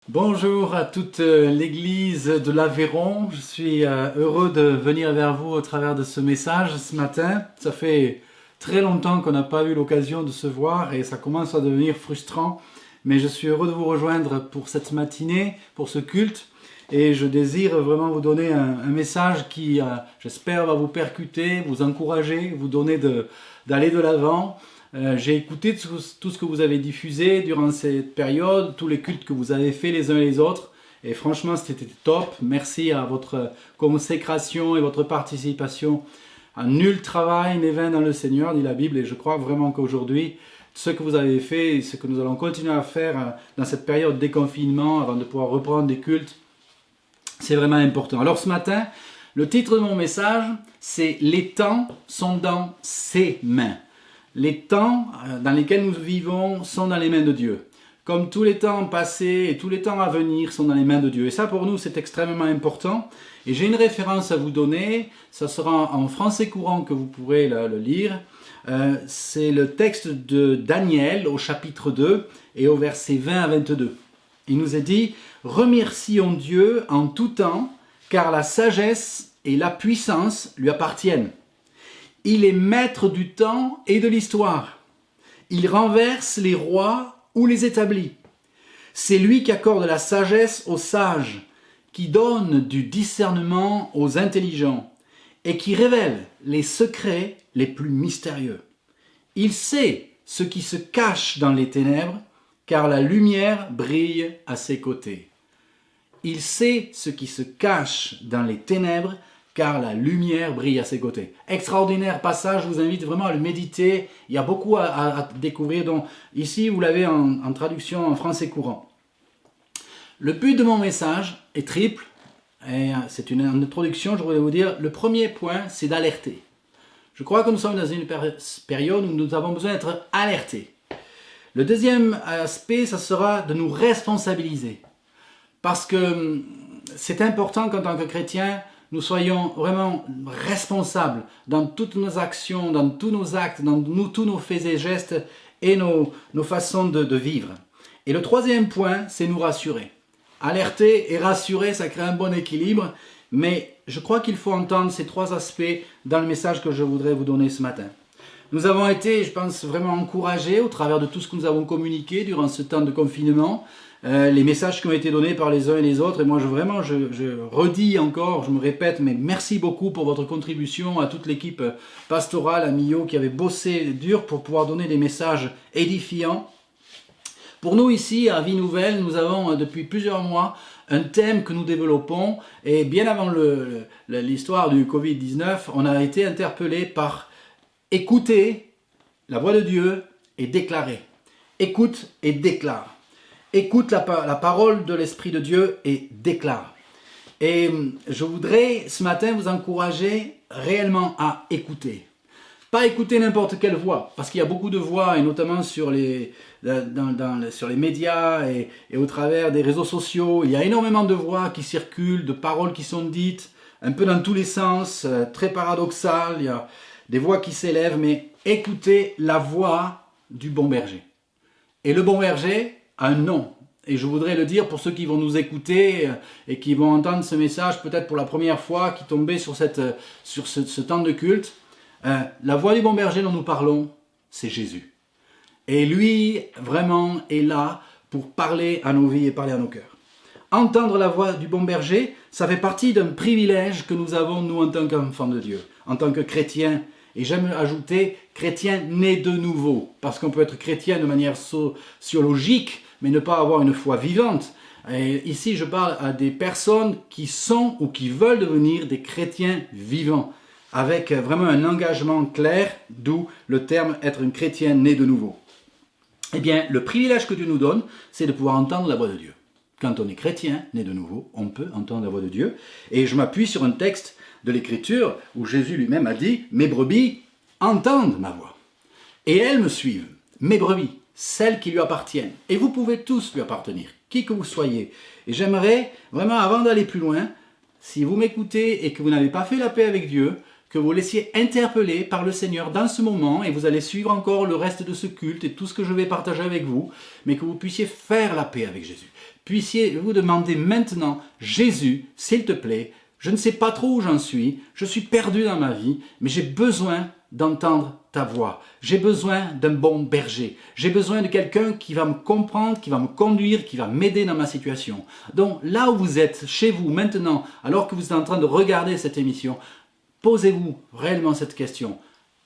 Bonjour à toute l'église de l'Aveyron. Je suis heureux de venir vers vous au travers de ce message ce matin. Ça fait très longtemps qu'on n'a pas eu l'occasion de se voir et ça commence à devenir frustrant. Mais je suis heureux de vous rejoindre pour cette matinée, pour ce culte. Et je désire vraiment vous donner un message qui, j'espère, va vous percuter, vous encourager, vous donner d'aller de l'avant. J'ai écouté tout ce que vous avez diffusé durant cette période, tous les cultes que vous avez fait les uns et les autres. Et franchement, c'était top. Merci à votre consécration et votre participation. Un nul travail n'est vain dans le Seigneur, dit la Bible. Et je crois vraiment qu'aujourd'hui, ce que vous avez fait et ce que nous allons continuer à faire dans cette période de déconfinement, avant de pouvoir reprendre des cultes, c'est vraiment important. Alors ce matin, le titre de mon message, c'est « Les temps sont dans ses mains ». Les temps dans lesquels nous vivons sont dans les mains de Dieu. Comme tous les temps passés et tous les temps à venir sont dans les mains de Dieu. Et ça pour nous c'est extrêmement important. Et j'ai une référence à vous donner, ça sera en français courant que vous pourrez le lire. C'est le texte de Daniel au chapitre 2 et au verset 20 à 22. Il nous est dit « Remercions Dieu en tout temps, car la sagesse et la puissance lui appartiennent. Il est maître du temps et de l'histoire. Il renverse les rois ou les établit. C'est lui qui accorde la sagesse aux sages, qui donne du discernement aux intelligents et qui révèle les secrets les plus mystérieux. Il sait ce qui se cache dans les ténèbres, car la lumière brille à ses côtés. Il sait ce qui se cache dans les ténèbres, car la lumière brille à ses côtés. Extraordinaire passage, je vous invite vraiment à le méditer. Il y a beaucoup à découvrir. Donc, ici, vous l'avez en traduction en français courant. Le but de mon message est triple. Et c'est une introduction, je voudrais vous dire. Le premier point, c'est d'alerter. Je crois que nous sommes dans une période où nous avons besoin d'être alertés. Le deuxième aspect, ça sera de nous responsabiliser. Parce que c'est important qu'en tant que chrétiens, nous soyons vraiment responsables dans toutes nos actions, dans tous nos actes, dans tous nos faits et gestes et nos façons de vivre. Et le troisième point, c'est nous rassurer. Alerter et rassurer, ça crée un bon équilibre, mais je crois qu'il faut entendre ces trois aspects dans le message que je voudrais vous donner ce matin. Nous avons été, je pense, vraiment encouragés au travers de tout ce que nous avons communiqué durant ce temps de confinement. Les messages qui ont été donnés par les uns et les autres, et moi je redis encore, je me répète, mais merci beaucoup pour votre contribution à toute l'équipe pastorale, à Millau, qui avait bossé dur pour pouvoir donner des messages édifiants. Pour nous ici, à Vie Nouvelle, nous avons depuis plusieurs mois un thème que nous développons, et bien avant l'histoire du Covid-19, on a été interpellé par écouter la voix de Dieu et déclarer. Écoute et déclare. Écoute la parole de l'Esprit de Dieu et déclare. Et je voudrais ce matin vous encourager réellement à écouter. Pas écouter n'importe quelle voix, parce qu'il y a beaucoup de voix, et notamment sur les médias et au travers des réseaux sociaux. Il y a énormément de voix qui circulent, de paroles qui sont dites, un peu dans tous les sens, très paradoxales. Il y a des voix qui s'élèvent, mais écoutez la voix du bon berger. Et le bon berger a un nom. Et je voudrais le dire pour ceux qui vont nous écouter et qui vont entendre ce message peut-être pour la première fois, qui tombaient sur ce temps de culte. La voix du bon berger dont nous parlons, c'est Jésus. Et lui, vraiment, est là pour parler à nos vies et parler à nos cœurs. Entendre la voix du bon berger, ça fait partie d'un privilège que nous avons, nous, en tant qu'enfants de Dieu, en tant que chrétiens. Et j'aime ajouter, chrétien né de nouveau. Parce qu'on peut être chrétien de manière sociologique, mais ne pas avoir une foi vivante. Et ici, je parle à des personnes qui sont ou qui veulent devenir des chrétiens vivants, avec vraiment un engagement clair, d'où le terme être un chrétien né de nouveau. Eh bien, le privilège que Dieu nous donne, c'est de pouvoir entendre la voix de Dieu. Quand on est chrétien né de nouveau, on peut entendre la voix de Dieu. Et je m'appuie sur un texte de l'Écriture où Jésus lui-même a dit « Mes brebis entendent ma voix, et elles me suivent, mes brebis ». Celles qui lui appartiennent. Et vous pouvez tous lui appartenir, qui que vous soyez. Et j'aimerais, vraiment, avant d'aller plus loin, si vous m'écoutez et que vous n'avez pas fait la paix avec Dieu, que vous laissiez interpeller par le Seigneur dans ce moment, et vous allez suivre encore le reste de ce culte et tout ce que je vais partager avec vous, mais que vous puissiez faire la paix avec Jésus. Puissiez vous demander maintenant, Jésus, s'il te plaît, je ne sais pas trop où j'en suis, je suis perdu dans ma vie, mais j'ai besoin d'entendre ta voix. J'ai besoin d'un bon berger. J'ai besoin de quelqu'un qui va me comprendre, qui va me conduire, qui va m'aider dans ma situation. Donc là où vous êtes, chez vous, maintenant, alors que vous êtes en train de regarder cette émission, posez-vous réellement cette question.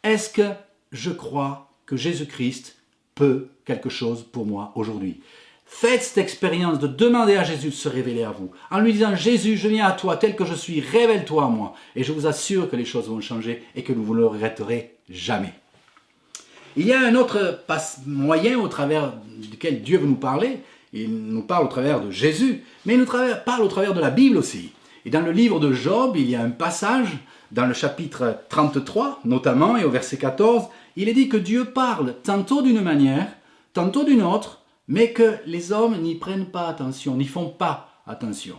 Est-ce que je crois que Jésus-Christ peut quelque chose pour moi aujourd'hui? Faites cette expérience de demander à Jésus de se révéler à vous, en lui disant « Jésus, je viens à toi tel que je suis, révèle-toi à moi ». Et je vous assure que les choses vont changer et que vous ne le regretterez jamais. Il y a un autre moyen au travers duquel Dieu veut nous parler. Il nous parle au travers de Jésus, mais il nous parle au travers de la Bible aussi. Et dans le livre de Job, il y a un passage, dans le chapitre 33 notamment, et au verset 14, il est dit que Dieu parle tantôt d'une manière, tantôt d'une autre, mais que les hommes n'y prennent pas attention, n'y font pas attention.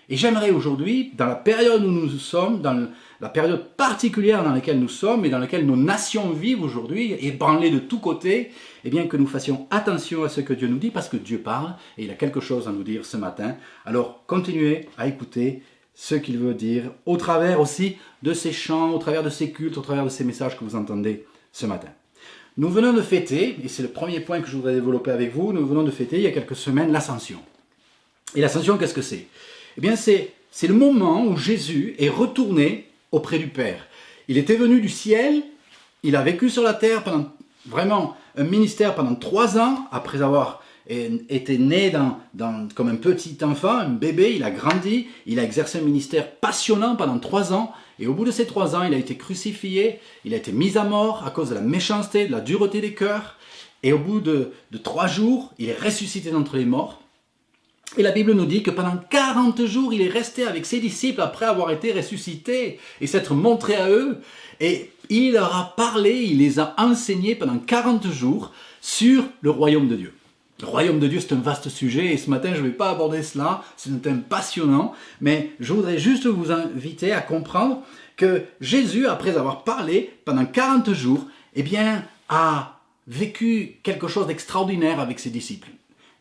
Et j'aimerais aujourd'hui, dans la période où nous sommes, dans la période particulière dans laquelle nous sommes et dans laquelle nos nations vivent aujourd'hui, ébranlées de tous côtés, eh bien que nous fassions attention à ce que Dieu nous dit, parce que Dieu parle et il a quelque chose à nous dire ce matin. Alors continuez à écouter ce qu'il veut dire, au travers aussi de ces chants, au travers de ces cultes, au travers de ces messages que vous entendez ce matin. Nous venons de fêter, et c'est le premier point que je voudrais développer avec vous, nous venons de fêter il y a quelques semaines l'Ascension. Et l'Ascension, qu'est-ce que c'est? Eh bien, c'est le moment où Jésus est retourné auprès du Père. Il était venu du ciel, il a vécu sur la terre pendant vraiment un ministère pendant 3 ans, après avoir été né comme un petit enfant, un bébé, il a grandi, il a exercé un ministère passionnant pendant 3 ans, et au bout de ces 3 ans, il a été crucifié, il a été mis à mort à cause de la méchanceté, de la dureté des cœurs, et au bout de 3 jours, il est ressuscité d'entre les morts. Et la Bible nous dit que pendant 40 jours, il est resté avec ses disciples après avoir été ressuscité et s'être montré à eux. Et il leur a parlé, il les a enseignés pendant 40 jours sur le royaume de Dieu. Le royaume de Dieu, c'est un vaste sujet et ce matin, je ne vais pas aborder cela. C'est un thème passionnant, mais je voudrais juste vous inviter à comprendre que Jésus, après avoir parlé pendant 40 jours, eh bien, a vécu quelque chose d'extraordinaire avec ses disciples.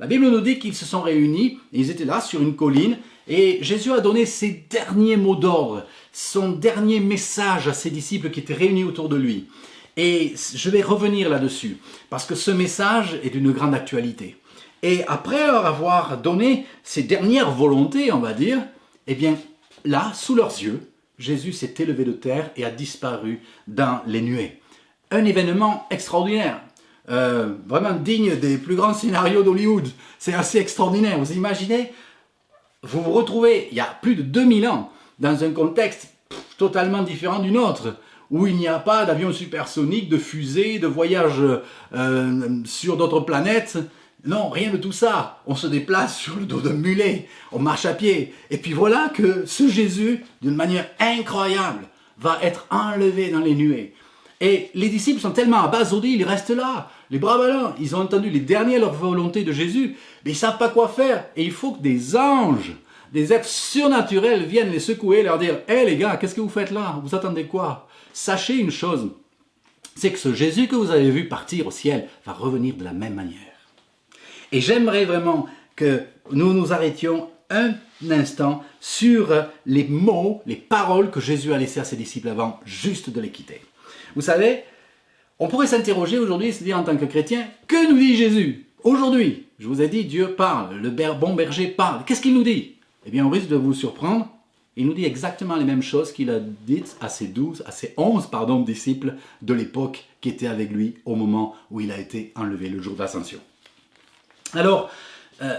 La Bible nous dit qu'ils se sont réunis, ils étaient là sur une colline, et Jésus a donné ses derniers mots d'ordre, son dernier message à ses disciples qui étaient réunis autour de lui. Et je vais revenir là-dessus, parce que ce message est d'une grande actualité. Et après leur avoir donné ses dernières volontés, on va dire, eh bien, là, sous leurs yeux, Jésus s'est élevé de terre et a disparu dans les nuées. Un événement extraordinaire. Vraiment digne des plus grands scénarios d'Hollywood. C'est assez extraordinaire. Vous imaginez, vous vous retrouvez il y a plus de 2000 ans dans un contexte totalement différent du nôtre, où il n'y a pas d'avion supersonique, de fusées, de voyages sur d'autres planètes. Non, rien de tout ça. On se déplace sur le dos d'un mulet, on marche à pied. Et puis voilà que ce Jésus, d'une manière incroyable, va être enlevé dans les nuées. Et les disciples sont tellement abasourdis, ils restent là, les bras ballants. Ils ont entendu les dernières volontés de Jésus, mais ils ne savent pas quoi faire. Et il faut que des anges, des êtres surnaturels viennent les secouer et leur dire « Hé les gars, qu'est-ce que vous faites là? Vous attendez quoi ?» Sachez une chose, c'est que ce Jésus que vous avez vu partir au ciel va revenir de la même manière. Et j'aimerais vraiment que nous nous arrêtions un instant sur les mots, les paroles que Jésus a laissées à ses disciples avant juste de les quitter. Vous savez, on pourrait s'interroger aujourd'hui et se dire en tant que chrétien, que nous dit Jésus aujourd'hui? Je vous ai dit, Dieu parle, le bon berger parle. Qu'est-ce qu'il nous dit? Eh bien, on risque de vous surprendre. Il nous dit exactement les mêmes choses qu'il a dites à ses 11 disciples de l'époque qui étaient avec lui au moment où il a été enlevé le jour de l'Ascension. Alors,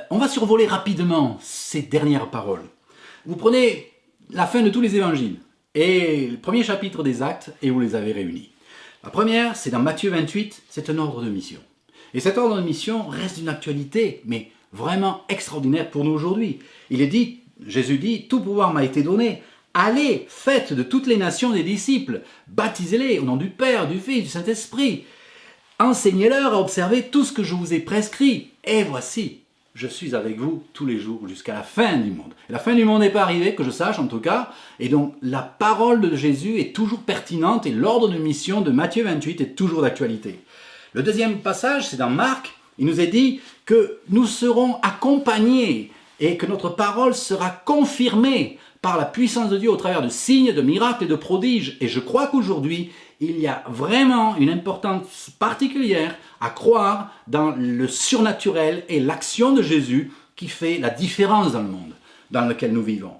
on va survoler rapidement ces dernières paroles. Vous prenez la fin de tous les évangiles et le premier chapitre des Actes et vous les avez réunis. La première, c'est dans Matthieu 28, c'est un ordre de mission. Et cet ordre de mission reste d'une actualité, mais vraiment extraordinaire pour nous aujourd'hui. Il est dit, Jésus dit, tout pouvoir m'a été donné. Allez, faites de toutes les nations des disciples, baptisez-les au nom du Père, du Fils, du Saint-Esprit. Enseignez-leur à observer tout ce que je vous ai prescrit. Et voici, je suis avec vous tous les jours jusqu'à la fin du monde. Et la fin du monde n'est pas arrivée, que je sache en tout cas. Et donc la parole de Jésus est toujours pertinente et l'ordre de mission de Matthieu 28 est toujours d'actualité. Le deuxième passage, c'est dans Marc. Il nous est dit que nous serons accompagnés et que notre parole sera confirmée par la puissance de Dieu au travers de signes, de miracles et de prodiges. Et je crois qu'aujourd'hui, il y a vraiment une importance particulière à croire dans le surnaturel et l'action de Jésus qui fait la différence dans le monde dans lequel nous vivons.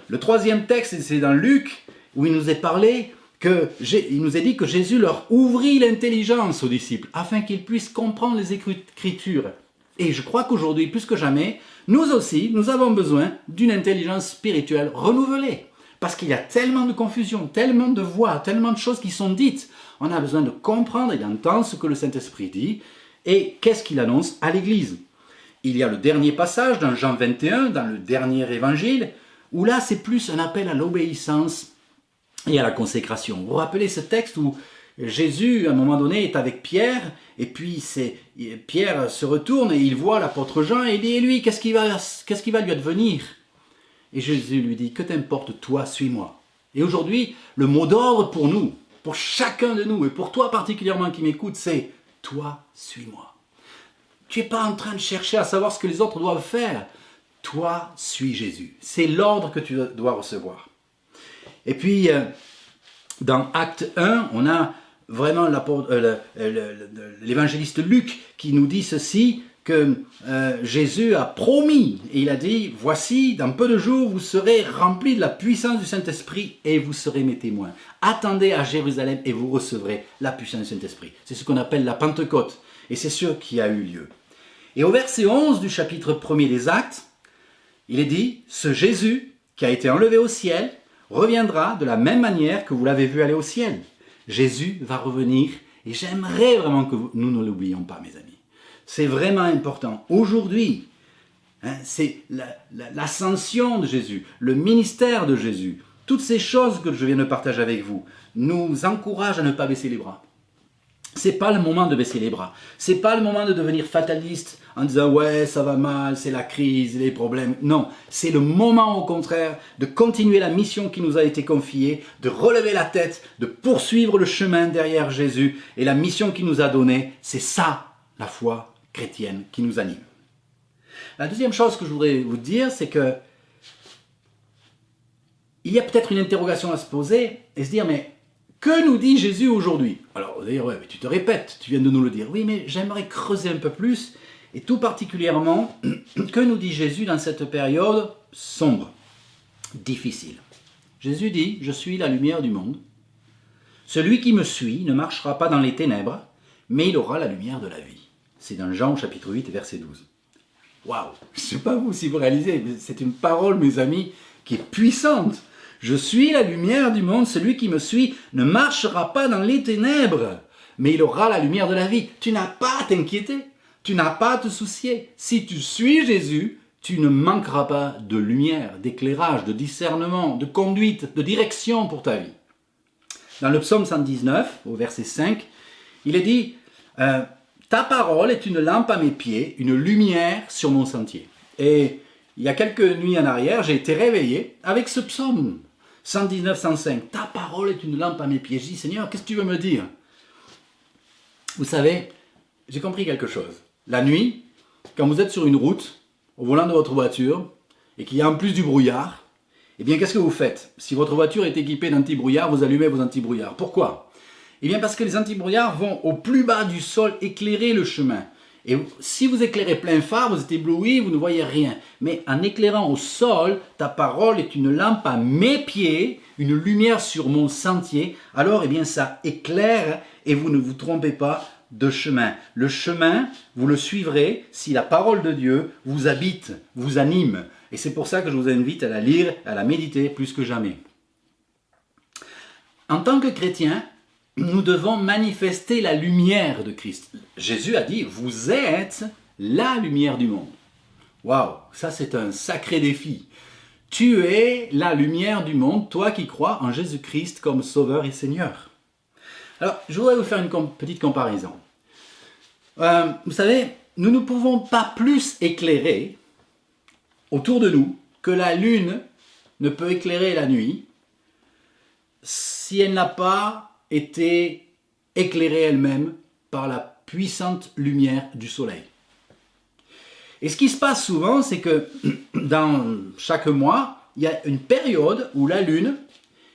Le troisième texte, c'est dans Luc, où il nous est parlé il nous est dit que Jésus leur ouvrit l'intelligence aux disciples afin qu'ils puissent comprendre les Écritures. Et je crois qu'aujourd'hui, plus que jamais, nous aussi, nous avons besoin d'une intelligence spirituelle renouvelée. Parce qu'il y a tellement de confusion, tellement de voix, tellement de choses qui sont dites. On a besoin de comprendre et d'entendre ce que le Saint-Esprit dit et qu'est-ce qu'il annonce à l'Église. Il y a le dernier passage dans Jean 21, dans le dernier évangile, où là c'est plus un appel à l'obéissance et à la consécration. Vous vous rappelez ce texte où Jésus, à un moment donné, est avec Pierre, et puis Pierre se retourne et il voit l'apôtre Jean et il dit « Et lui, qu'est-ce qui va lui advenir ?» Et Jésus lui dit « Que t'importe, toi, suis-moi. » Et aujourd'hui, le mot d'ordre pour nous, pour chacun de nous, et pour toi particulièrement qui m'écoute, c'est « Toi, suis-moi. » Tu n'es pas en train de chercher à savoir ce que les autres doivent faire. Toi, suis Jésus. C'est l'ordre que tu dois recevoir. Et puis, dans Acte 1, on a vraiment l'évangéliste Luc qui nous dit ceci, que Jésus a promis, et il a dit, voici, dans peu de jours, vous serez remplis de la puissance du Saint-Esprit et vous serez mes témoins. Attendez à Jérusalem et vous recevrez la puissance du Saint-Esprit. C'est ce qu'on appelle la Pentecôte, et c'est ce qui a eu lieu. Et au verset 11 du chapitre 1er des Actes, il est dit, ce Jésus qui a été enlevé au ciel reviendra de la même manière que vous l'avez vu aller au ciel. Jésus va revenir, et j'aimerais vraiment que nous ne l'oublions pas, mes amis. C'est vraiment important. Aujourd'hui, c'est l'ascension de Jésus, le ministère de Jésus, toutes ces choses que je viens de partager avec vous, nous encouragent à ne pas baisser les bras. C'est pas le moment de baisser les bras. C'est pas le moment de devenir fataliste en disant ouais, ça va mal, c'est la crise, les problèmes. Non, c'est le moment au contraire de continuer la mission qui nous a été confiée, de relever la tête, de poursuivre le chemin derrière Jésus et la mission qu'il nous a donnée, c'est ça la foi chrétienne qui nous anime. La deuxième chose que je voudrais vous dire, c'est que il y a peut-être une interrogation à se poser et se dire mais que nous dit Jésus aujourd'hui? Alors, vous allez dire, ouais, mais tu te répètes, tu viens de nous le dire. Oui, mais j'aimerais creuser un peu plus, et tout particulièrement, que nous dit Jésus dans cette période sombre, difficile? Jésus dit, je suis la lumière du monde. Celui qui me suit ne marchera pas dans les ténèbres, mais il aura la lumière de la vie. C'est dans Jean chapitre 8, verset 12. Waouh! Je ne sais pas vous si vous réalisez, mais c'est une parole, mes amis, qui est puissante. Je suis la lumière du monde, celui qui me suit ne marchera pas dans les ténèbres, mais il aura la lumière de la vie. Tu n'as pas à t'inquiéter, tu n'as pas à te soucier. Si tu suis Jésus, tu ne manqueras pas de lumière, d'éclairage, de discernement, de conduite, de direction pour ta vie. Dans le psaume 119, au verset 5, il est dit « Ta parole est une lampe à mes pieds, une lumière sur mon sentier. » Et il y a quelques nuits en arrière, j'ai été réveillé avec ce psaume 119-105. Ta parole est une lampe à mes pieds. Je dis, Seigneur, qu'est-ce que tu veux me dire? Vous savez, j'ai compris quelque chose. La nuit, quand vous êtes sur une route, au volant de votre voiture, et qu'il y a en plus du brouillard, eh bien, qu'est-ce que vous faites? Si votre voiture est équipée d'anti-brouillard, vous allumez vos anti-brouillards. Pourquoi? Eh bien, parce que les anti-brouillards vont au plus bas du sol éclairer le chemin. Et si vous éclairez plein phare, vous êtes ébloui, vous ne voyez rien. Mais en éclairant au sol, ta parole est une lampe à mes pieds, une lumière sur mon sentier. Alors, eh bien, ça éclaire et vous ne vous trompez pas de chemin. Le chemin, vous le suivrez si la parole de Dieu vous habite, vous anime. Et c'est pour ça que je vous invite à la lire, à la méditer plus que jamais. En tant que chrétien, nous devons manifester la lumière de Christ. Jésus a dit, vous êtes la lumière du monde. Waouh, ça c'est un sacré défi. Tu es la lumière du monde, toi qui crois en Jésus-Christ comme Sauveur et Seigneur. Alors, je voudrais vous faire une petite comparaison. Vous savez, nous ne pouvons pas plus éclairer autour de nous que la lune ne peut éclairer la nuit si elle n'a pas été éclairée elle-même par la puissante lumière du soleil. Et ce qui se passe souvent, c'est que dans chaque mois, il y a une période où la lune,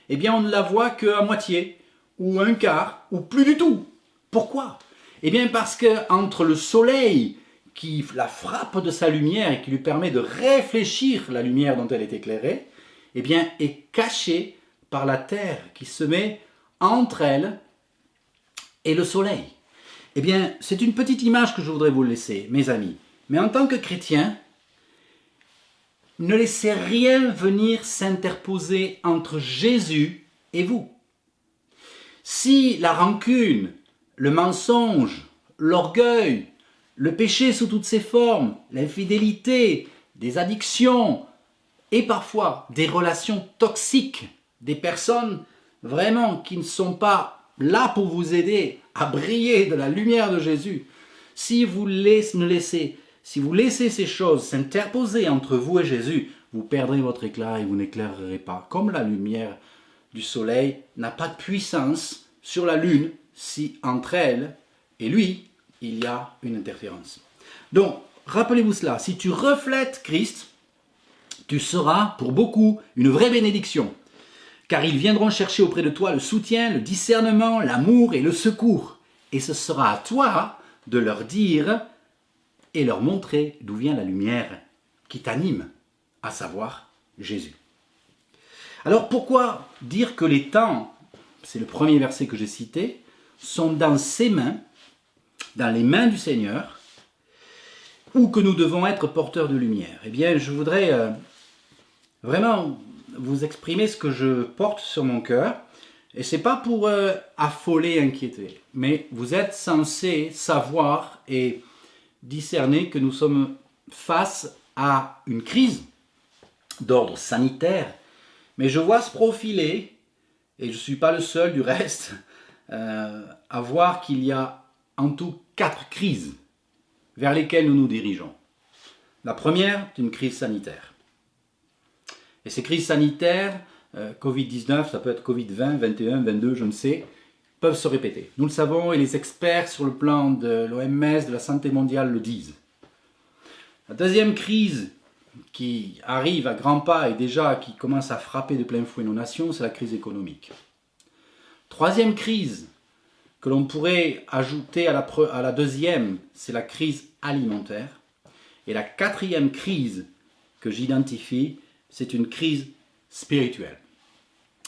eh bien, on ne la voit qu'à moitié, ou un quart, ou plus du tout. Pourquoi? Eh bien, parce qu'entre le soleil qui la frappe de sa lumière et qui lui permet de réfléchir la lumière dont elle est éclairée, eh bien, est cachée par la terre qui se met entre elle et le soleil. Eh bien, c'est une petite image que je voudrais vous laisser, mes amis. Mais en tant que chrétien, ne laissez rien venir s'interposer entre Jésus et vous. Si la rancune, le mensonge, l'orgueil, le péché sous toutes ses formes, l'infidélité, des addictions et parfois des relations toxiques, des personnes vraiment qui ne sont pas là pour vous aider à briller de la lumière de Jésus, si vous laissez ces choses s'interposer entre vous et Jésus, vous perdrez votre éclat et vous n'éclairerez pas. Comme la lumière du soleil n'a pas de puissance sur la lune si entre elle et lui, il y a une interférence. Donc, rappelez-vous cela, si tu reflètes Christ, tu seras pour beaucoup une vraie bénédiction, car ils viendront chercher auprès de toi le soutien, le discernement, l'amour et le secours. Et ce sera à toi de leur dire et leur montrer d'où vient la lumière qui t'anime, à savoir Jésus. Alors pourquoi dire que les temps, c'est le premier verset que j'ai cité, sont dans ses mains, dans les mains du Seigneur, ou que nous devons être porteurs de lumière? Eh bien, je voudrais vraiment vous exprimer ce que je porte sur mon cœur. Et ce n'est pas pour affoler, inquiéter, mais vous êtes censés savoir et discerner que nous sommes face à une crise d'ordre sanitaire, mais je vois se profiler, et je ne suis pas le seul du reste, à voir qu'il y a en tout 4 crises vers lesquelles nous nous dirigeons. La première, c'est une crise sanitaire. Et ces crises sanitaires, Covid-19, ça peut être Covid-20, 21, 22, je ne sais, peuvent se répéter. Nous le savons et les experts sur le plan de l'OMS, de la santé mondiale le disent. La deuxième crise qui arrive à grands pas et déjà qui commence à frapper de plein fouet nos nations, c'est la crise économique. Troisième crise que l'on pourrait ajouter à la deuxième, c'est la crise alimentaire. Et la quatrième crise que j'identifie, c'est une crise spirituelle.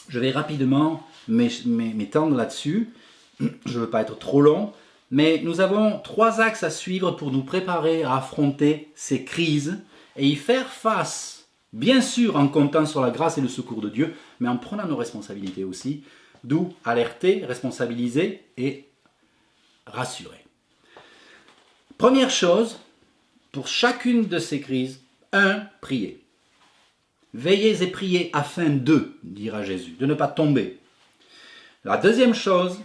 Je vais rapidement m'étendre là-dessus. Je ne veux pas être trop long, mais nous avons 3 axes à suivre pour nous préparer à affronter ces crises et y faire face, bien sûr en comptant sur la grâce et le secours de Dieu, mais en prenant nos responsabilités aussi, d'où alerter, responsabiliser et rassurer. Première chose, pour chacune de ces crises, 1, prier. Veillez et priez afin de, dira Jésus, de ne pas tomber. La deuxième chose,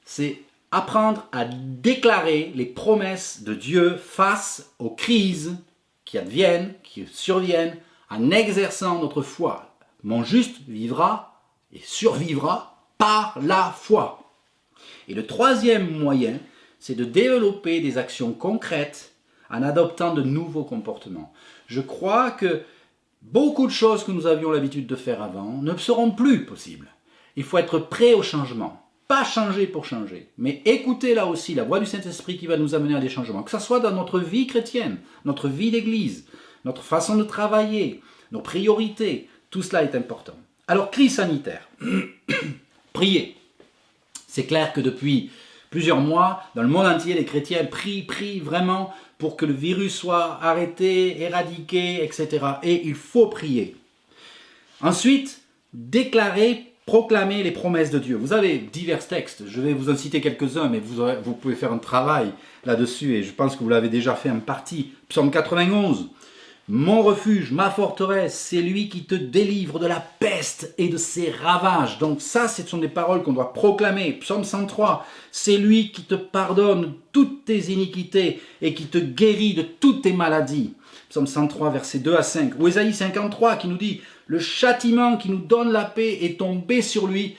c'est apprendre à déclarer les promesses de Dieu face aux crises qui adviennent, qui surviennent, en exerçant notre foi. Mon juste vivra et survivra par la foi. Et le troisième moyen, c'est de développer des actions concrètes en adoptant de nouveaux comportements. Je crois que beaucoup de choses que nous avions l'habitude de faire avant ne seront plus possibles. Il faut être prêt au changement. Pas changer pour changer, mais écouter là aussi la voix du Saint-Esprit qui va nous amener à des changements. Que ce soit dans notre vie chrétienne, notre vie d'église, notre façon de travailler, nos priorités, tout cela est important. Alors, crise sanitaire. Priez. C'est clair que depuis plusieurs mois, dans le monde entier, les chrétiens prient vraiment pour que le virus soit arrêté, éradiqué, etc. Et il faut prier. Ensuite, proclamer les promesses de Dieu. Vous avez divers textes, je vais vous en citer quelques-uns, mais vous pouvez faire un travail là-dessus, et je pense que vous l'avez déjà fait en partie. Psaume 91, Mon refuge, ma forteresse, c'est lui qui te délivre de la peste et de ses ravages. Donc ça, ce sont des paroles qu'on doit proclamer. Psaume 103, c'est lui qui te pardonne toutes tes iniquités et qui te guérit de toutes tes maladies. Psaume 103, versets 2 à 5. Ou Ésaïe 53 qui nous dit, le châtiment qui nous donne la paix est tombé sur lui.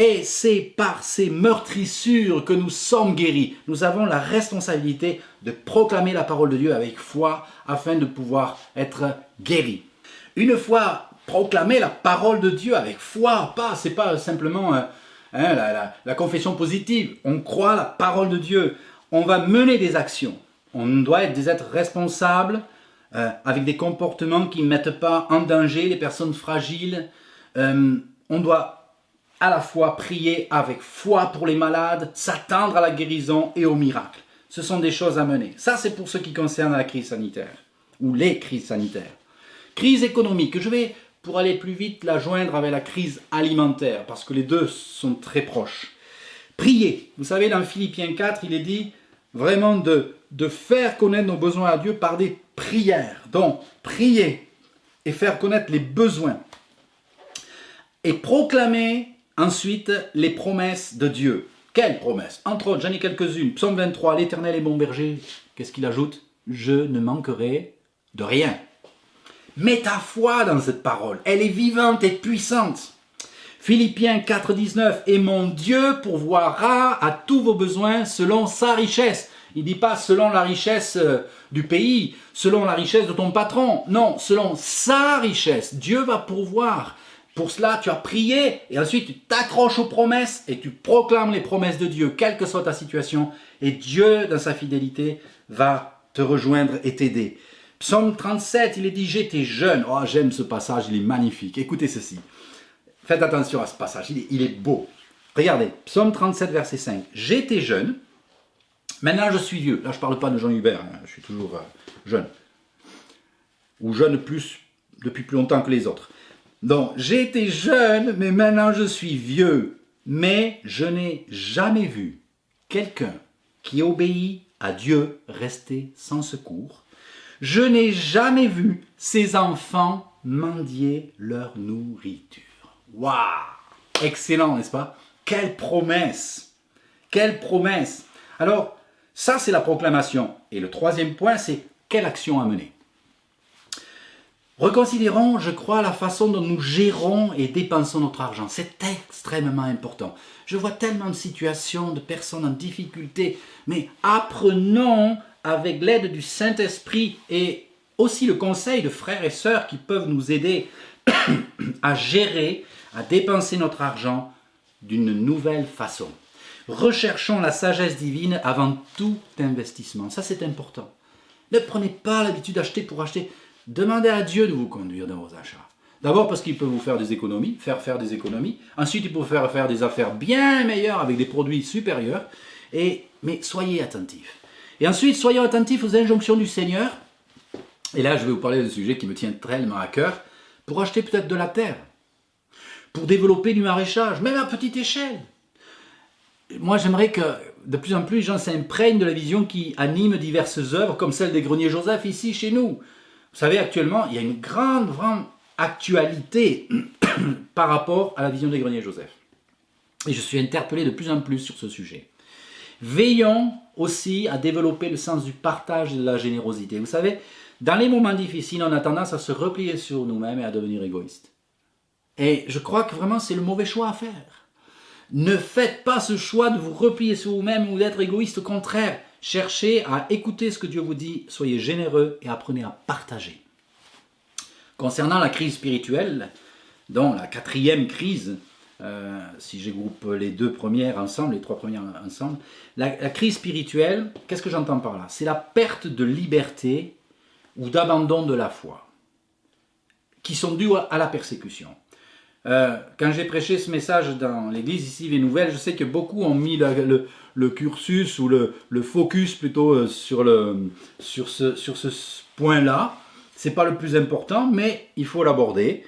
Et c'est par ces meurtrissures que nous sommes guéris. Nous avons la responsabilité de proclamer la parole de Dieu avec foi afin de pouvoir être guéris. Une fois proclamé la parole de Dieu avec foi, c'est pas simplement la confession positive. On croit la parole de Dieu. On va mener des actions. On doit être des êtres responsables avec des comportements qui ne mettent pas en danger les personnes fragiles. On doit à la fois prier avec foi pour les malades, s'attendre à la guérison et au miracle. Ce sont des choses à mener. Ça, c'est pour ce qui concerne la crise sanitaire, ou les crises sanitaires. Crise économique, je vais, pour aller plus vite, la joindre avec la crise alimentaire, parce que les deux sont très proches. Prier. Vous savez, dans Philippiens 4, il est dit vraiment de faire connaître nos besoins à Dieu par des prières. Donc, prier et faire connaître les besoins. Et proclamer ensuite les promesses de Dieu. Quelles promesses? Entre autres, j'en ai quelques-unes. Psaume 23, l'Éternel est mon berger. Qu'est-ce qu'il ajoute? Je ne manquerai de rien. Mets ta foi dans cette parole. Elle est vivante et puissante. Philippiens 4, 19. Et mon Dieu pourvoira à tous vos besoins selon sa richesse. Il ne dit pas selon la richesse du pays, selon la richesse de ton patron. Non, selon sa richesse. Dieu va pourvoir. Pour cela, tu as prié et ensuite tu t'accroches aux promesses et tu proclames les promesses de Dieu, quelle que soit ta situation. Et Dieu, dans sa fidélité, va te rejoindre et t'aider. Psaume 37, il est dit « J'étais jeune ». Oh, j'aime ce passage, il est magnifique. Écoutez ceci. Faites attention à ce passage, il est beau. Regardez, Psaume 37, verset 5. « J'étais jeune, maintenant je suis vieux ». Là, je ne parle pas de Jean Hubert, je suis toujours jeune. Ou jeune depuis plus longtemps que les autres. Donc, j'étais jeune, mais maintenant je suis vieux. Mais je n'ai jamais vu quelqu'un qui obéit à Dieu rester sans secours. Je n'ai jamais vu ses enfants mendier leur nourriture. Waouh! Excellent, n'est-ce pas? Quelle promesse! Quelle promesse! Alors, ça c'est la proclamation. Et le troisième point, c'est quelle action à mener? Reconsidérons, je crois, la façon dont nous gérons et dépensons notre argent. C'est extrêmement important. Je vois tellement de situations, de personnes en difficulté, mais apprenons avec l'aide du Saint-Esprit et aussi le conseil de frères et sœurs qui peuvent nous aider à gérer, à dépenser notre argent d'une nouvelle façon. Recherchons la sagesse divine avant tout investissement. Ça, c'est important. Ne prenez pas l'habitude d'acheter pour acheter. Demandez à Dieu de vous conduire dans vos achats. D'abord parce qu'il peut vous faire des économies, faire des économies. Ensuite, il peut vous faire des affaires bien meilleures avec des produits supérieurs. Mais soyez attentifs. Et ensuite, soyez attentifs aux injonctions du Seigneur. Et là, je vais vous parler d'un sujet qui me tient tellement à cœur. Pour acheter peut-être de la terre. Pour développer du maraîchage, même à petite échelle. Moi, j'aimerais que de plus en plus, les gens s'imprègnent de la vision qui anime diverses œuvres, comme celle des Greniers Joseph ici, chez nous. Vous savez, actuellement, il y a une grande actualité par rapport à la vision des Greniers Joseph. Et je suis interpellé de plus en plus sur ce sujet. Veillons aussi à développer le sens du partage et de la générosité. Vous savez, dans les moments difficiles, on a tendance à se replier sur nous-mêmes et à devenir égoïste. Et je crois que vraiment, c'est le mauvais choix à faire. Ne faites pas ce choix de vous replier sur vous-même ou d'être égoïste. Au contraire, cherchez à écouter ce que Dieu vous dit, soyez généreux et apprenez à partager. Concernant la crise spirituelle, donc la quatrième crise, si je groupe les deux premières ensemble, les trois premières ensemble, la crise spirituelle, qu'est-ce que j'entends par là? C'est la perte de liberté ou d'abandon de la foi, qui sont dus à la persécution. Quand j'ai prêché ce message dans l'église ici, les Nouvelles, je sais que beaucoup ont mis le cursus ou le focus plutôt sur ce point-là. Ce n'est pas le plus important, mais il faut l'aborder.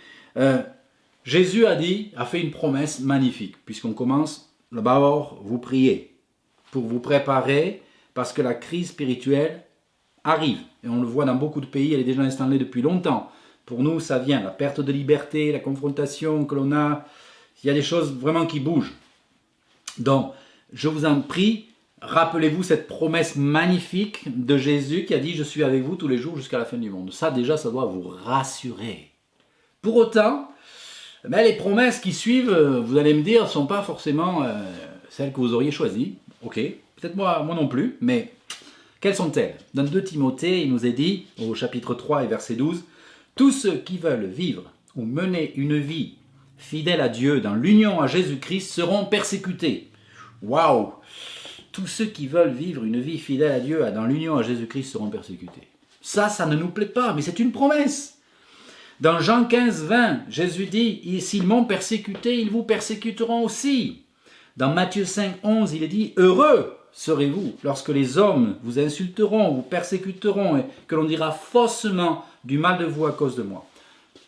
Jésus a fait une promesse magnifique, puisqu'on commence d'abord, vous priez pour vous préparer, parce que la crise spirituelle arrive. Et on le voit dans beaucoup de pays, elle est déjà installée depuis longtemps. Pour nous, ça vient, la perte de liberté, la confrontation que l'on a. Il y a des choses vraiment qui bougent. Donc, je vous en prie, rappelez-vous cette promesse magnifique de Jésus qui a dit « Je suis avec vous tous les jours jusqu'à la fin du monde ». Ça, déjà, ça doit vous rassurer. Pour autant, les promesses qui suivent, vous allez me dire, ne sont pas forcément celles que vous auriez choisies. Ok, peut-être moi non plus, mais quelles sont-elles? Dans 2 Timothée, il nous est dit, au chapitre 3 et verset 12, « Tous ceux qui veulent vivre ou mener une vie fidèle à Dieu dans l'union à Jésus-Christ seront persécutés. » Waouh! Tous ceux qui veulent vivre une vie fidèle à Dieu dans l'union à Jésus-Christ seront persécutés. Ça ne nous plaît pas, mais c'est une promesse. Dans Jean 15, 20, Jésus dit « S'ils m'ont persécuté, ils vous persécuteront aussi. » Dans Matthieu 5, 11, il est dit « Heureux serez-vous lorsque les hommes vous insulteront, vous persécuteront et que l'on dira faussement du mal de vous à cause de moi. »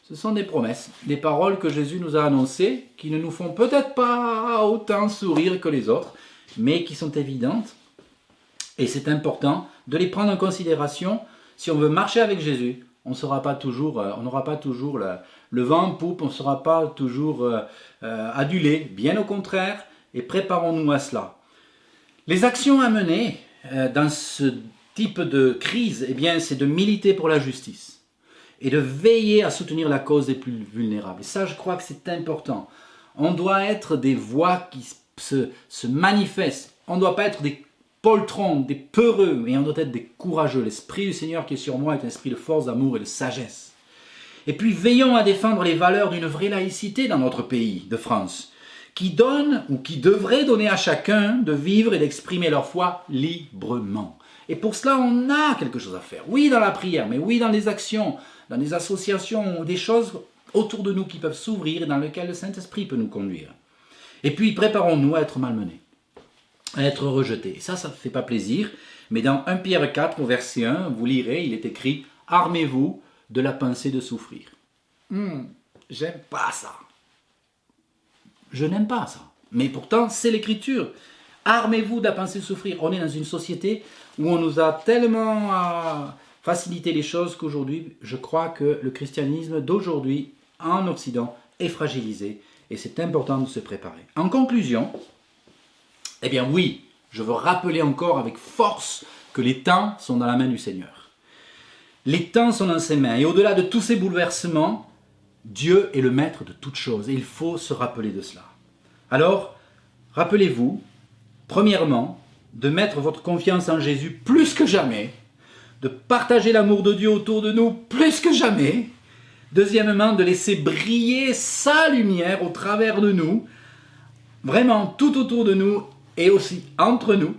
Ce sont des promesses, des paroles que Jésus nous a annoncées, qui ne nous font peut-être pas autant sourire que les autres, mais qui sont évidentes. Et c'est important de les prendre en considération. Si on veut marcher avec Jésus, on n'aura pas toujours le vent en poupe, on ne sera pas toujours adulé, bien au contraire, et préparons-nous à cela. Les actions à mener dans ce type de crise, eh bien, c'est de militer pour la justice et de veiller à soutenir la cause des plus vulnérables. Et ça, je crois que c'est important. On doit être des voix qui se manifestent. On ne doit pas être des poltrons, des peureux, mais on doit être des courageux. L'Esprit du Seigneur qui est sur moi est un esprit de force, d'amour et de sagesse. Et puis, veillons à défendre les valeurs d'une vraie laïcité dans notre pays de France, qui donne ou qui devrait donner à chacun de vivre et d'exprimer leur foi librement. Et pour cela, on a quelque chose à faire. Oui, dans la prière, mais oui, dans les actions, dans des associations ou des choses autour de nous qui peuvent s'ouvrir et dans lesquelles le Saint-Esprit peut nous conduire. Et puis, préparons-nous à être malmenés, à être rejetés. Et ça ne fait pas plaisir. Mais dans 1 Pierre 4, au verset 1, vous lirez, il est écrit « Armez-vous de la pensée de souffrir ». J'aime pas ça. Je n'aime pas ça. Mais pourtant, c'est l'Écriture. Armez-vous de la pensée de souffrir. On est dans une société où on nous a tellement facilité les choses qu'aujourd'hui, je crois que le christianisme d'aujourd'hui, en Occident, est fragilisé. Et c'est important de se préparer. En conclusion, eh bien oui, je veux rappeler encore avec force que les temps sont dans la main du Seigneur. Les temps sont dans ses mains. Et au-delà de tous ces bouleversements, Dieu est le maître de toutes choses. Et il faut se rappeler de cela. Alors, rappelez-vous, premièrement, de mettre votre confiance en Jésus plus que jamais, de partager l'amour de Dieu autour de nous plus que jamais. Deuxièmement, de laisser briller sa lumière au travers de nous, vraiment tout autour de nous et aussi entre nous.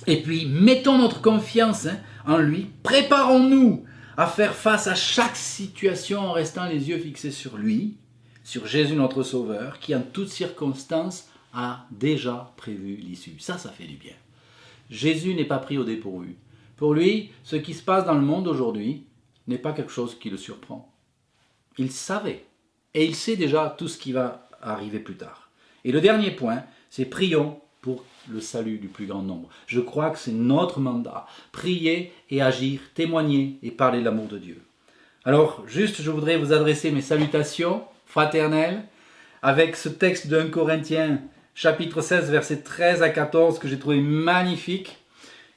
Et puis, mettons notre confiance en lui, préparons-nous à faire face à chaque situation en restant les yeux fixés sur lui, sur Jésus notre Sauveur, qui en toutes circonstances a déjà prévu l'issue. Ça fait du bien. Jésus n'est pas pris au dépourvu. Pour lui, ce qui se passe dans le monde aujourd'hui n'est pas quelque chose qui le surprend. Il savait, et il sait déjà tout ce qui va arriver plus tard. Et le dernier point, c'est prions pour le salut du plus grand nombre. Je crois que c'est notre mandat. Prier et agir, témoigner et parler de l'amour de Dieu. Alors, juste, je voudrais vous adresser mes salutations fraternelles avec ce texte de 1 Corinthiens, chapitre 16, versets 13 à 14, que j'ai trouvé magnifique,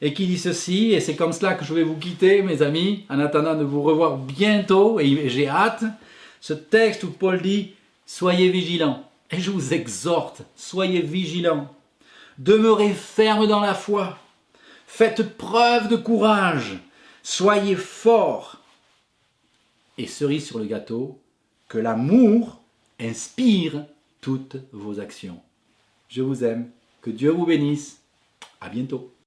et qui dit ceci, et c'est comme cela que je vais vous quitter, mes amis, en attendant de vous revoir bientôt, et j'ai hâte, ce texte où Paul dit « Soyez vigilants ». Et je vous exhorte, soyez vigilants, demeurez fermes dans la foi, faites preuve de courage, soyez forts. Et cerise sur le gâteau, que l'amour inspire toutes vos actions. Je vous aime, que Dieu vous bénisse, à bientôt.